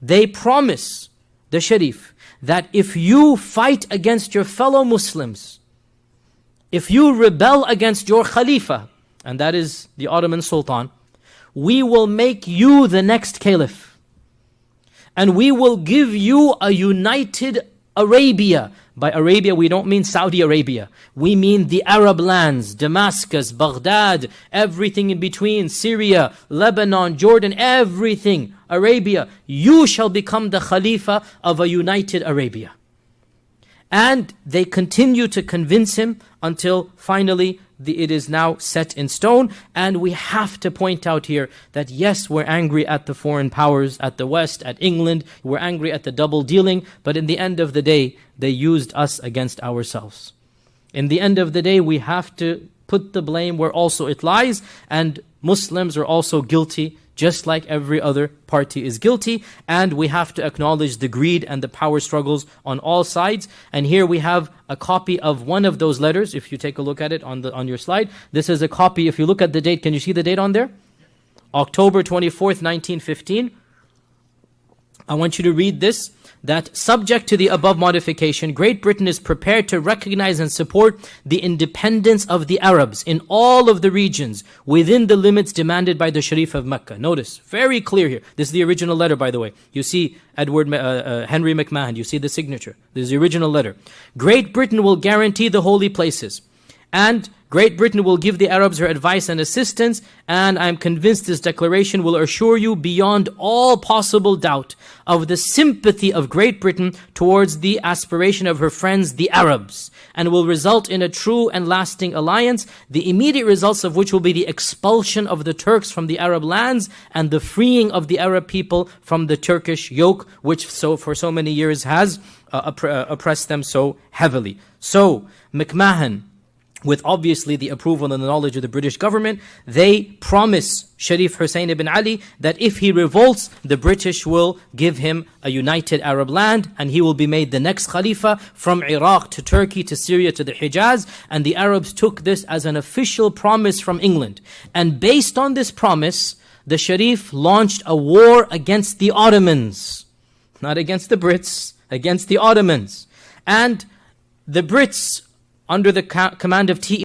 they promise the Sharif that if you fight against your fellow Muslims, if you rebel against your Khalifa, and that is the Ottoman Sultan, we will make you the next Caliph. And we will give you a united Arabia. By Arabia, we don't mean Saudi Arabia. We mean the Arab lands, Damascus, Baghdad, everything in between, Syria, Lebanon, Jordan, everything, Arabia. You shall become the Khalifa of a united Arabia. And they continue to convince him until finally it is now set in stone. And we have to point out here that yes, we're angry at the foreign powers, at the West, at England. We're angry at the double dealing. But in the end of the day, they used us against ourselves. In the end of the day, we have to put the blame where also it lies. And Muslims are also guilty, just like every other party is guilty. And we have to acknowledge the greed and the power struggles on all sides. And here we have a copy of one of those letters. If you take a look at it on your slide, this is a copy. If you look at the date, can you see the date on there? October 24th, 1915. I want you to read this. That subject to the above modification, Great Britain is prepared to recognize and support the independence of the Arabs in all of the regions within the limits demanded by the Sharif of Mecca. Notice, very clear here. This is the original letter, by the way. You see Henry McMahon, you see the signature. This is the original letter. Great Britain will guarantee the holy places, and Great Britain will give the Arabs her advice and assistance, and I am convinced this declaration will assure you beyond all possible doubt of the sympathy of Great Britain towards the aspiration of her friends, the Arabs, and will result in a true and lasting alliance, the immediate results of which will be the expulsion of the Turks from the Arab lands and the freeing of the Arab people from the Turkish yoke, which for so many years has oppressed them so heavily. So, McMahon, with obviously the approval and the knowledge of the British government, they promise Sharif Hussein ibn Ali that if he revolts, the British will give him a united Arab land and he will be made the next Khalifa from Iraq to Turkey to Syria to the Hijaz. And the Arabs took this as an official promise from England. And based on this promise, the Sharif launched a war against the Ottomans. Not against the Brits, against the Ottomans. And the Brits, under the command of T.